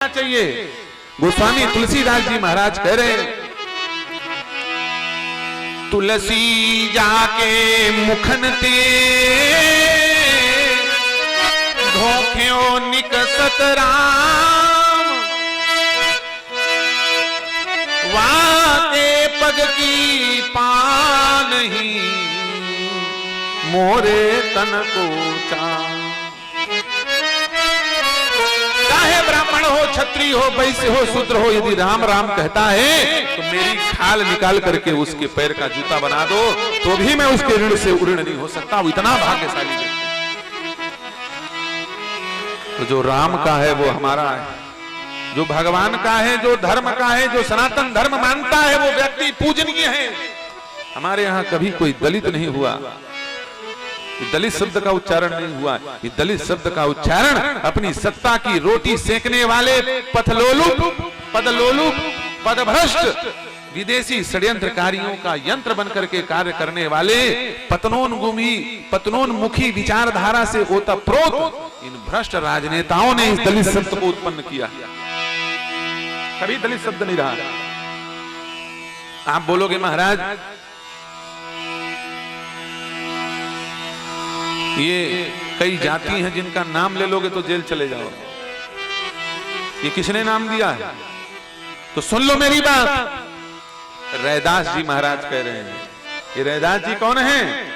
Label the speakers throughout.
Speaker 1: चाहिए। गोस्वामी तुलसीदास जी महाराज कह रहे हैं, तुलसी जाके मुखन ते धोख्यो निकसत राम, वाके पग की पान ही मोरे तन को चाम। चाहे ब्राह्मण हो, क्षत्रिय हो, वैश्य हो, शूद्र हो, यदि राम राम कहता है तो मेरी खाल निकाल करके उसके पैर का जूता बना दो तो भी मैं उसके ऋण से ऋण नहीं हो सकता। वो इतना भाग्यशाली है। तो जो राम का है वो हमारा है, जो भगवान का है, जो धर्म का है, जो सनातन धर्म मानता है वो व्यक्ति पूजनीय है। हमारे यहाँ कभी कोई दलित नहीं हुआ, दलित शब्द का उच्चारण नहीं हुआ। ये दलित शब्द का उच्चारण अपनी सत्ता की रोटी सेकने वाले पथलोलुप, पदलोलुप, पदभ्रष्ट विदेशी षड्यंत्रकारियों का यंत्र बनकर के कार्य करने वाले पतनोन्मुखी विचारधारा से ओतप्रोत इन भ्रष्ट राजनेताओं ने इस दलित शब्द को उत्पन्न किया। कभी दलित शब्द नहीं रहा। आप बोलोगे महाराज ये कई जाति हैं जिनका नाम ले लोगे तो जेल चले जाओगे, ये किसने नाम दिया है? तो सुन लो मेरी बात। रैदास जी महाराज कह रहे हैं। ये रैदास जी कौन हैं?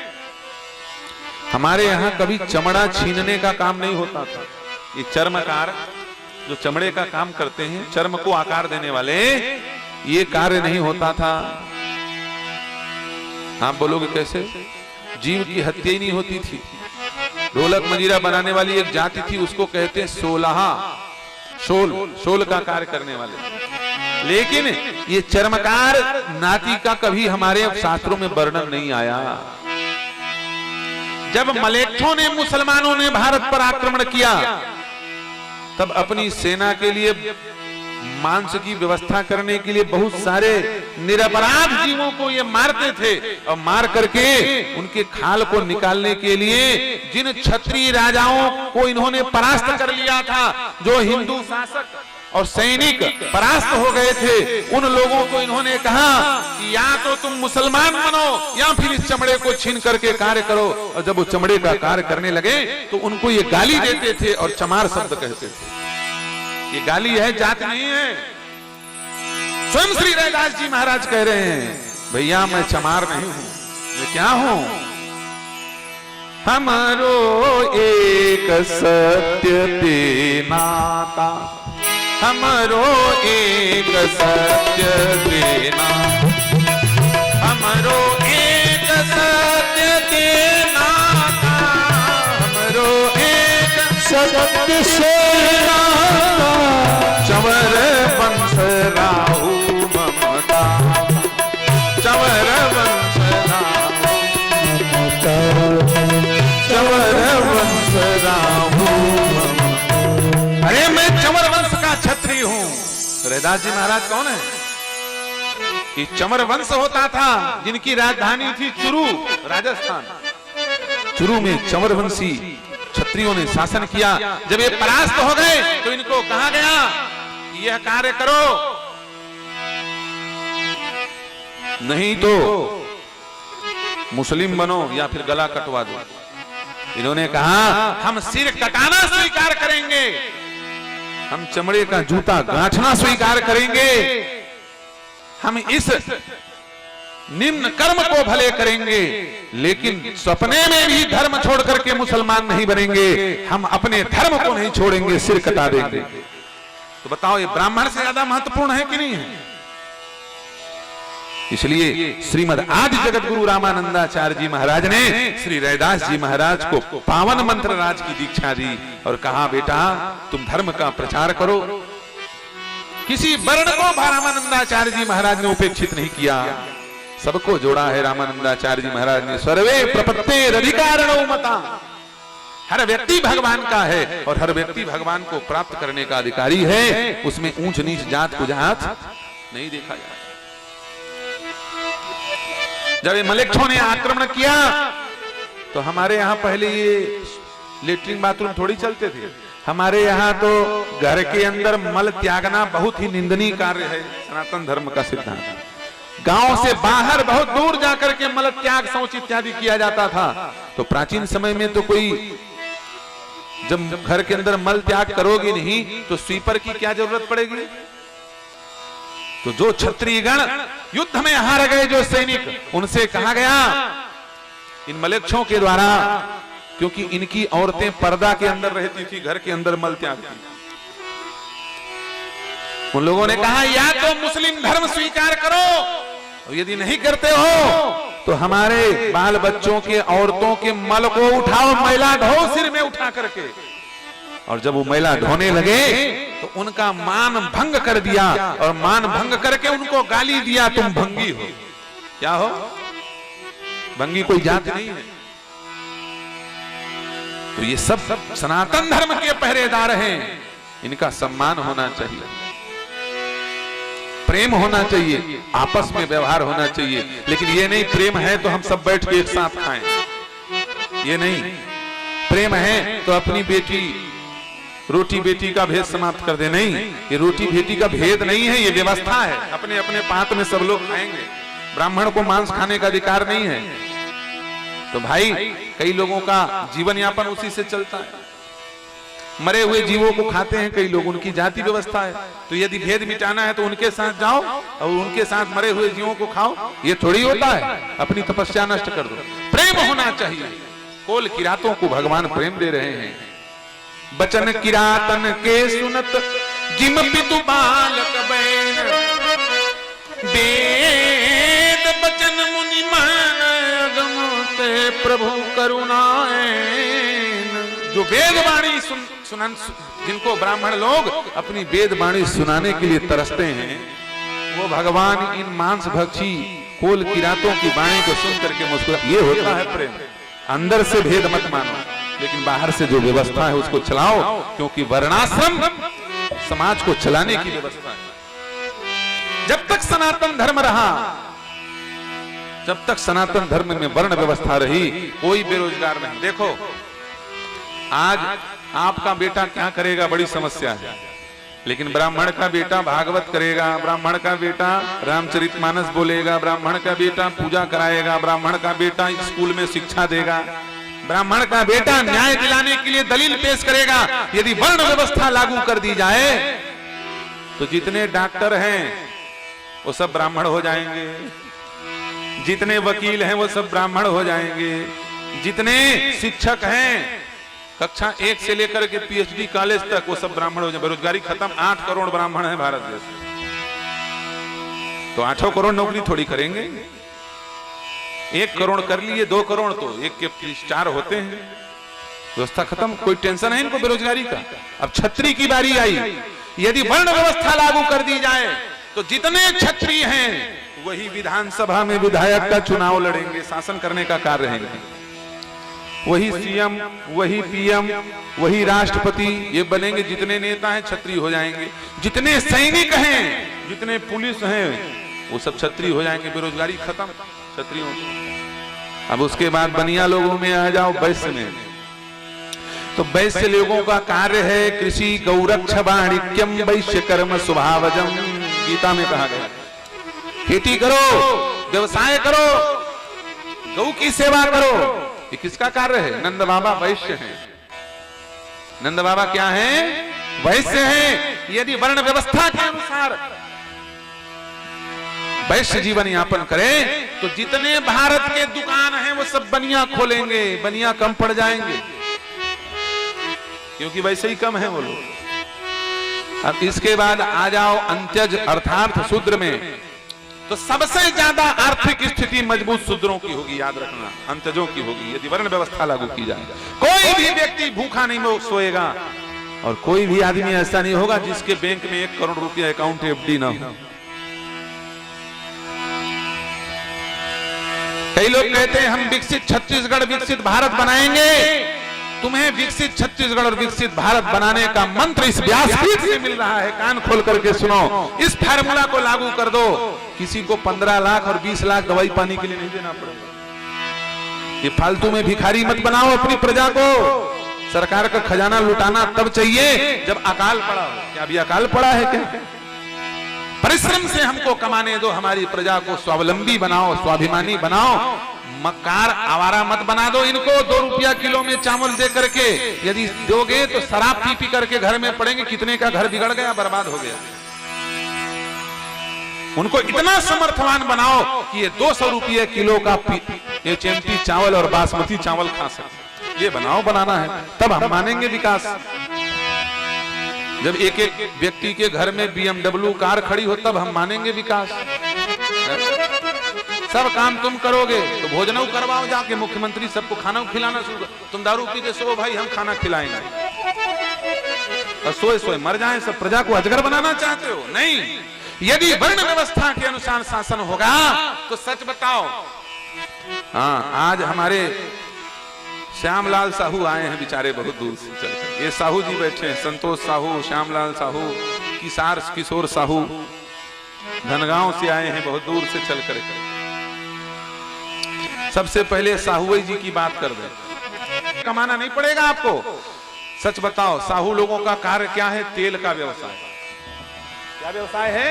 Speaker 1: हमारे यहां कभी चमड़ा छीनने का काम नहीं होता था। ये चर्मकार जो चमड़े का काम करते हैं, चर्म को आकार देने वाले, ये कार्य नहीं होता था। आप बोलोगे कैसे? जीव की हत्या ही नहीं होती थी। ढोलक मंजीरा बनाने वाली एक जाति थी, उसको कहते हैं सोलहा, शोल का कार्य करने वाले। लेकिन ये चर्मकार नाती का कभी हमारे शास्त्रों में वर्णन नहीं आया। जब मलेच्छों ने, मुसलमानों ने भारत पर आक्रमण किया, तब अपनी सेना के लिए मांस की व्यवस्था करने के लिए बहुत सारे निरपराध जीवों को ये मारते थे, और मार करके उनके खाल को निकालने के लिए जिन क्षत्रिय राजाओं को इन्होंने परास्त कर लिया था, जो हिंदू शासक और सैनिक परास्त हो गए थे, उन लोगों को इन्होंने कहा कि या तो तुम मुसलमान बनो या फिर इस चमड़े को छीन करके कार्य करो। और जब वो चमड़े का कार्य करने लगे तो उनको ये गाली देते थे और चमार शब्द कहते थे। ये गाली है, जात नहीं है। स्वयं श्री रैदास जी महाराज कह रहे हैं, भैया मैं चमार नहीं हूं, मैं क्या हूं? हमरो एक सत्य ते नाता, हमरो एक सत्य ते नाता, हमरो एक सत्य ते नाता, हमरो एक सत्य से चवर वंश राहु ममता, चवर वंश राहु ममता, चवर वंश राहु ममता। अरे मैं चवर वंश का क्षत्रिय हूं। रैदास जी महाराज कौन है? कि चमर वंश होता था जिनकी राजधानी थी चुरू, राजस्थान। चुरू में चमर वंशी क्षत्रियों ने शासन किया। जब ये परास्त हो गए तो इनको कहा गया यह कार्य करो, नहीं तो मुस्लिम बनो या फिर गला कटवा दो। इन्होंने कहा हम सिर कटाना स्वीकार करेंगे, हम चमड़े का जूता गांठना स्वीकार करेंगे, हम इस निम्न कर्म को भले करेंगे, लेकिन सपने में भी धर्म छोड़ करके मुसलमान नहीं बनेंगे, हम अपने धर्म को नहीं छोड़ेंगे, सिर कटा देंगे। तो बताओ ये ब्राह्मण से ज्यादा महत्वपूर्ण है कि नहीं है? इसलिए श्रीमद आदि जगत गुरु रामानंदाचार्य जी महाराज ने श्री रैदास जी महाराज को पावन मंत्र राज की दीक्षा दी और कहा बेटा तुम धर्म का प्रचार करो। किसी वर्ण को रामानंदाचार्य जी महाराज ने उपेक्षित नहीं किया, सबको जोड़ा है रामानंदाचार्य जी महाराज ने। सर्वे प्रपत्तेरधिकारिणो मता, हर व्यक्ति भगवान का है और हर व्यक्ति भगवान को प्राप्त करने का अधिकारी है। उसमें ऊंच नीच जात कुजात नहीं देखा जाता। जब ये मलेच्छों ने आक्रमण किया तो हमारे यहाँ पहले ये लेटरिन बाथरूम थोड़ी चलते थे। हमारे यहाँ तो घर के अंदर मल त्यागना बहुत ही निंदनीय कार्य है। सनातन धर्म का सिद्धांत गांव से बाहर बहुत दूर जाकर के मल त्याग शौच इत्यादि किया जाता था। तो प्राचीन समय में तो कोई जब घर के अंदर मल त्याग करोगे नहीं तो स्वीपर की क्या जरूरत पड़ेगी। तो जो क्षत्रिय गण युद्ध में हार गए, जो सैनिक, उनसे कहा गया इन मलेच्छों के द्वारा, क्योंकि इनकी औरतें पर्दा के अंदर रहती थी, घर के अंदर मल त्याग थी, उन लोगों ने कहा या तो मुस्लिम धर्म स्वीकार करो, और यदि नहीं करते हो तो हमारे बाल बच्चों के, औरतों के मल को उठाओ, मैला ढो सिर में उठा करके। और जब वो मैला ढोने लगे तो उनका मान भंग कर दिया, और मान भंग करके उनको गाली दिया, तुम भंगी हो। क्या हो? भंगी कोई जात नहीं है। तो ये सब सनातन धर्म के पहरेदार हैं, इनका सम्मान होना चाहिए, प्रेम होना चाहिए, आपस में व्यवहार होना चाहिए। लेकिन ये नहीं प्रेम है तो हम सब बैठ के एक साथ खाएं, ये नहीं। प्रेम है तो अपनी बेटी, रोटी बेटी का भेद समाप्त कर दे, नहीं, ये रोटी बेटी का भेद नहीं है, ये व्यवस्था है। अपने अपने पात में सब लोग खाएंगे, ब्राह्मण को मांस खाने का अधिकार नहीं है। तो भाई कई लोगों का जीवन यापन उसी से चलता है, मरे हुए जीवों को खाते हैं कई लोग, उनकी जाति व्यवस्था है। तो यदि भेद मिटाना है तो उनके साथ जाओ और उनके साथ मरे हुए जीवों को खाओ, ये थोड़ी होता है। अपनी तपस्या नष्ट कर दो। प्रेम होना चाहिए। कोल किरातों को भगवान प्रेम दे रहे हैं। बचन किरातन के सुनत जिम पितु बालक बैन, वेद बचन मुनि मान अगमते प्रभु करुणाएन। जो वेद वाणी सुनन, जिनको ब्राह्मण लोग अपनी वेद वाणी सुनाने के लिए तरसते हैं, वो भगवान इन मांस भक्षी कोल किरातों की वाणी को सुन करके मुस्कुरा। ये होता है प्रेम। अंदर से भेद मत मानो, लेकिन बाहर से जो व्यवस्था है उसको चलाओ, क्योंकि वर्णाश्रम समाज को चलाने की व्यवस्था है। जब तक सनातन धर्म रहा, जब तक सनातन धर्म में वर्ण व्यवस्था रही, कोई बेरोजगार नहीं। देखो आज आपका बेटा क्या करेगा, बड़ी समस्या है। लेकिन ब्राह्मण का बेटा भागवत करेगा, ब्राह्मण का बेटा रामचरितमानस बोलेगा, ब्राह्मण का बेटा पूजा कराएगा, ब्राह्मण का बेटा स्कूल में शिक्षा देगा, ब्राह्मण का बेटा न्याय दिलाने के लिए दलील पेश करेगा। यदि वर्ण व्यवस्था लागू कर दी जाए तो जितने डॉक्टर हैं वो सब ब्राह्मण हो जाएंगे, जितने वकील हैं वो सब ब्राह्मण हो जाएंगे, जितने शिक्षक हैं कक्षा 1 से लेकर के PhD कॉलेज तक वो सब ब्राह्मण हो जाए। बेरोजगारी खत्म। 8 करोड़ ब्राह्मण है भारत देश में, तो 8 करोड़ नौकरी थोड़ी करेंगे। 1 करोड़ कर लिए, 2 करोड़ तो 1 के 4 होते हैं। व्यवस्था खत्म। कोई टेंशन है इनको बेरोजगारी का। अब क्षत्रिय की बारी आई। यदि वर्ण व्यवस्था लागू कर दी जाए तो जितने क्षत्रिय हैं वही विधानसभा में विधायक का चुनाव लड़ेंगे, शासन करने का कार्य रहेंगे। वही CM, वही PM, वही राष्ट्रपति, ये बनेंगे। जितने नेता हैं क्षत्रिय हो जाएंगे, जितने सैनिक हैं, जितने पुलिस हैं, वो सब क्षत्रिय हो जाएंगे। बेरोजगारी खत्म क्षत्रियों की। अब उसके बाद बनिया लोगों में आ जाओ, वैश्य में। तो वैश्य लोगों का कार्य है कृषि गौरक्ष वाणिज्यम वैश्य कर्म स्वभावजम। गीता में कहा गया खेती करो, व्यवसाय करो, गौ की सेवा करो। ये किसका कार्य है? नंद बाबा वैश्य हैं। नंद बाबा क्या हैं? वैश्य हैं। यदि वर्ण व्यवस्था के अनुसार वैश्य जीवन यापन करें तो जितने भारत के दुकान हैं वो सब बनिया खोलेंगे। बनिया कम पड़ जाएंगे, क्योंकि वैसे ही कम है वो लोग। अब इसके बाद आ जाओ अंत्यज अर्थात शूद्र में। तो सबसे ज्यादा आर्थिक स्थिति मजबूत शूद्रों की होगी, याद रखना, अंत्यजों की होगी, यदि वर्ण व्यवस्था लागू की जाए। कोई भी व्यक्ति भूखा नहीं सोएगा, और कोई भी आदमी ऐसा नहीं होगा जिसके बैंक में 1 करोड़ रुपया अकाउंट FD ना हो। कई लोग कहते हैं हम विकसित छत्तीसगढ़, विकसित भारत बनाएंगे। तुम्हें विकसित छत्तीसगढ़ और विकसित भारत बनाने का मंत्र इस व्यासपीठ से मिल रहा है। कान खोल करके सुनो। इस फार्मूला को लागू कर दो, किसी को 15 लाख और 20 लाख दवाई पानी के लिए नहीं देना पड़ेगा। ये फालतू में भिखारी मत बनाओ अपनी प्रजा को। सरकार का खजाना लुटाना तब चाहिए जब अकाल पड़ा हो। क्या अभी अकाल पड़ा है क्या? परिश्रम से हमको कमाने दो, हमारी प्रजा को स्वावलंबी बनाओ, स्वाभिमानी बनाओ। मक्कार आवारा मत बना दो इनको। 2 रुपया किलो में चावल दे करके यदि दोगे तो शराब पी पी करके घर में पड़ेंगे। कितने का घर बिगड़ गया, बर्बाद हो गया। उनको इतना समर्थवान बनाओ कि ये 200 रुपये किलो का HMT चावल और बासमती चावल खा सके। ये बनाना है, तब हम मानेंगे विकास। जब एक एक व्यक्ति के घर में BMW कार खड़ी हो तब हम मानेंगे विकास। सब काम तुम करोगे तो भोजन करवाओ, जाके मुख्यमंत्री सबको खाना खिलाना शुरू कर। तुम दारू पीते सो भाई, हम खाना खिलाएंगे, और सोए सोए मर जाएं। सब प्रजा को अजगर बनाना चाहते हो? नहीं। यदि वर्ण व्यवस्था के अनुसार शासन होगा तो सच बताओ। हाँ, आज हमारे श्यामलाल साहू आए हैं बेचारे बहुत दूर से चलकर। ये साहू जी बैठे हैं, संतोष साहू, श्यामलाल साहू, किशोर साहू, धनगांव से आए हैं बहुत दूर से चलकर। सबसे पहले साहू जी की बात कर दे। कमाना नहीं पड़ेगा आपको। सच बताओ, साहू लोगों का कार्य क्या है? तेल का व्यवसाय। क्या व्यवसाय है?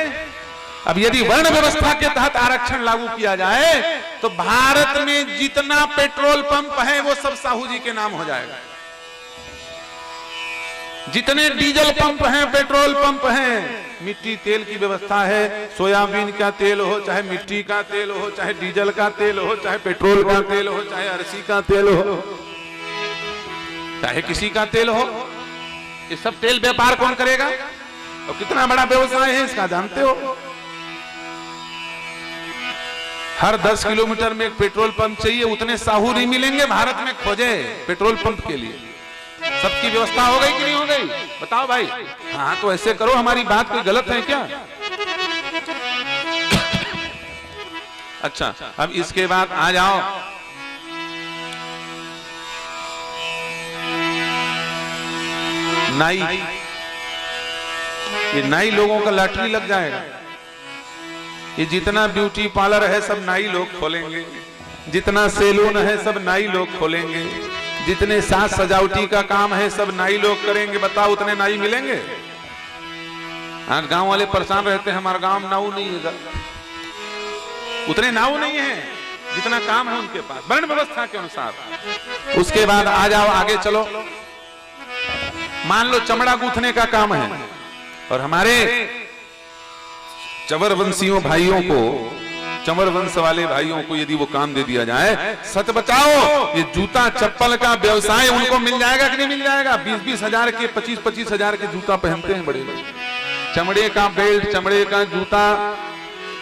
Speaker 1: अब यदि वर्ण व्यवस्था के तहत आरक्षण लागू किया जाए तो भारत में जितना पेट्रोल पंप है वो सब साहू जी के नाम हो जाएगा। जितने डीजल पंप हैं, पेट्रोल पंप हैं, मिट्टी तेल की व्यवस्था है। सोयाबीन का तेल हो, चाहे मिट्टी का तेल हो, चाहे डीजल का तेल हो, चाहे पेट्रोल का तेल हो, चाहे अरसी का तेल हो, चाहे किसी का तेल हो, ये सब तेल व्यापार कौन करेगा? और कितना बड़ा व्यवसाय है इसका जानते हो? हर 10 किलोमीटर में एक पेट्रोल पंप चाहिए। उतने साहू नहीं मिलेंगे भारत में, खोजे पेट्रोल पंप के लिए। सबकी व्यवस्था हो गई कि नहीं हो गई? बताओ भाई। हाँ, तो ऐसे करो, हमारी बात कोई गलत है क्या? अच्छा, अब इसके बाद आ जाओ नाई। ये नाई लोगों का लॉटरी लग जाएगा। ये जितना ब्यूटी पार्लर है सब नाई लोग खोलेंगे, जितना सैलून है सब नाई लोग खोलेंगे, जितने साज सजावटी का काम है सब नाई लोग करेंगे। बताओ, उतने नाई मिलेंगे? आज गांव वाले परेशान रहते हैं, हमारा गांव नाऊ नहीं है। उतने नाऊ नहीं है जितना काम है उनके पास, वर्ण व्यवस्था के अनुसार। उसके बाद आ जाओ, आगे चलो। मान लो चमड़ा गूंथने का काम है और हमारे चंवर वंशियों भाइयों को, चंवर वंश वाले भाइयों को यदि वो काम दे दिया जाए, सच बचाओ, ये जूता चप्पल का व्यवसाय उनको मिल जाएगा कि नहीं मिल जाएगा? 20-20 हजार के, 25-25 हजार के जूता पहनते हैं बड़े बड़े। चमड़े का बेल्ट, चमड़े का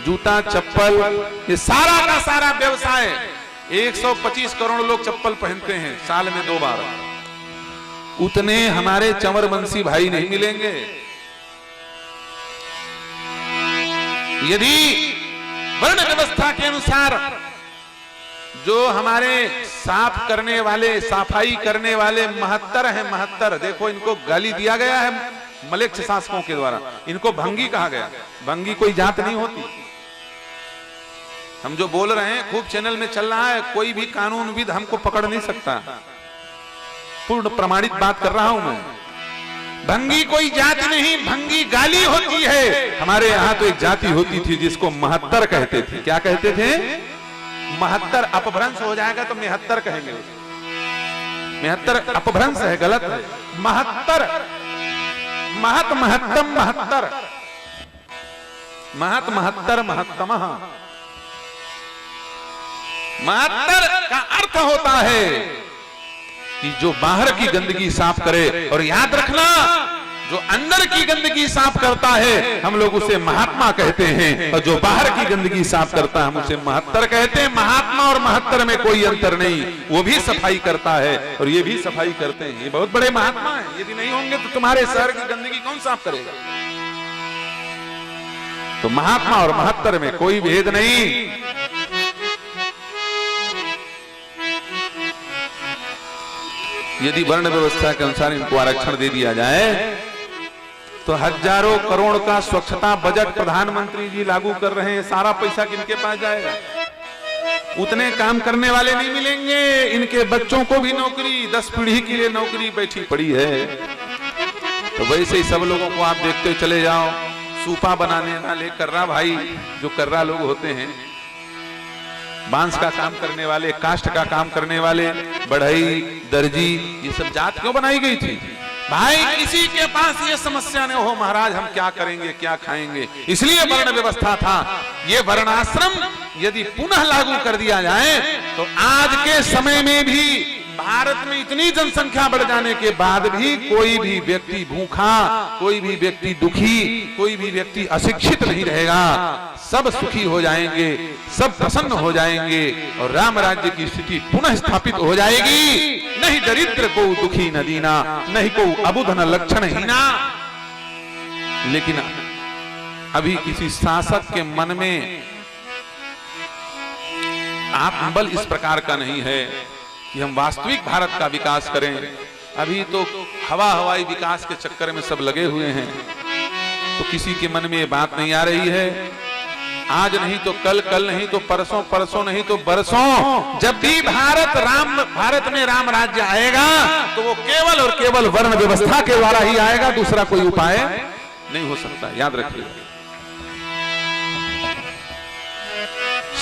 Speaker 1: जूता चप्पल, ये सारा का सारा व्यवसाय। 125 करोड़ लोग चप्पल पहनते हैं साल में 2 बार। उतने हमारे चंवर वंशी भाई नहीं मिलेंगे। यदि वर्ण व्यवस्था के अनुसार जो हमारे साफ करने वाले, सफाई करने वाले 72 हैं, 72, देखो इनको गाली दिया गया है मलेच्छ शासकों के द्वारा। इनको भंगी कहा गया। भंगी कोई जात नहीं होती। हम जो बोल रहे हैं खूब चैनल में चल रहा है, कोई भी कानूनविद हमको पकड़ नहीं सकता। पूर्ण प्रमाणित बात कर रहा हूं मैं। भंगी कोई जाति नहीं, भंगी गाली होती है। हमारे यहाँ तो एक जाति होती थी जिसको 72 कहते थे। क्या कहते थे? 72 अपभ्रंश हो जाएगा तो 73 कहेंगे। 73 अपभ्रंश है, गलत है। 72 महत महत्तम 72 महत महत्तर महत्तम। 72 का अर्थ होता है कि जो बाहर की गंदगी साफ करे। और याद रखना, जो अंदर की गंदगी साफ करता है हम लोग उसे महात्मा कहते हैं, और जो बाहर की गंदगी साफ करता है हम उसे महत्तर कहते हैं। महात्मा और महत्तर में कोई अंतर नहीं। वो भी सफाई करता है और ये भी सफाई करते हैं। ये बहुत बड़े महात्मा हैं। यदि नहीं होंगे तो तुम्हारे शहर की गंदगी कौन साफ करेगा? तो महात्मा और महत्तर में कोई भेद नहीं। यदि वर्ण व्यवस्था के अनुसार इनको आरक्षण दे दिया जाए तो हजारों करोड़ का स्वच्छता बजट प्रधानमंत्री जी लागू कर रहे हैं। सारा पैसा किनके पास जाएगा? उतने काम करने वाले नहीं मिलेंगे, इनके बच्चों को भी नौकरी, 10 पीढ़ी के लिए नौकरी बैठी पड़ी है। तो वैसे ही सब लोगों को आप देखते चले जाओ, सूपा बनाने वाले, कर्रा भाई जो कर्रा लोग होते हैं, बांस का काम करने वाले, काष्ठ का काम करने वाले, बढ़ई, दर्जी, ये सब जात क्यों बनाई गई थी? भाई किसी के पास ये समस्या न हो महाराज हम क्या करेंगे, क्या खाएंगे, इसलिए वर्ण व्यवस्था था। ये वर्णाश्रम यदि पुनः लागू कर दिया जाए तो आज के समय में भी भारत में इतनी जनसंख्या बढ़ जाने के बाद भी कोई भी व्यक्ति भूखा, कोई भी व्यक्ति दुखी, कोई भी व्यक्ति अशिक्षित नहीं रहेगा। सब सुखी हो जाएंगे, सब प्रसन्न हो जाएंगे और राम राज्य की स्थिति पुनः स्थापित हो जाएगी। नहीं दरिद्र को दुखी न दीना, नहीं को अबुध न लक्षण हीना। लेकिन अभी किसी शासक के मन में आत्मबल इस प्रकार का नहीं है कि हम वास्तविक भारत का विकास करें। अभी तो हवाई विकास के चक्कर में सब लगे हुए हैं, तो किसी के मन में ये बात नहीं आ रही है। आज नहीं तो कल, कल नहीं तो परसों, परसों नहीं तो बरसों, जब भी भारत में राम राज्य आएगा तो वो केवल और केवल वर्ण व्यवस्था के द्वारा ही आएगा, दूसरा कोई उपाय नहीं हो सकता, याद रखिए।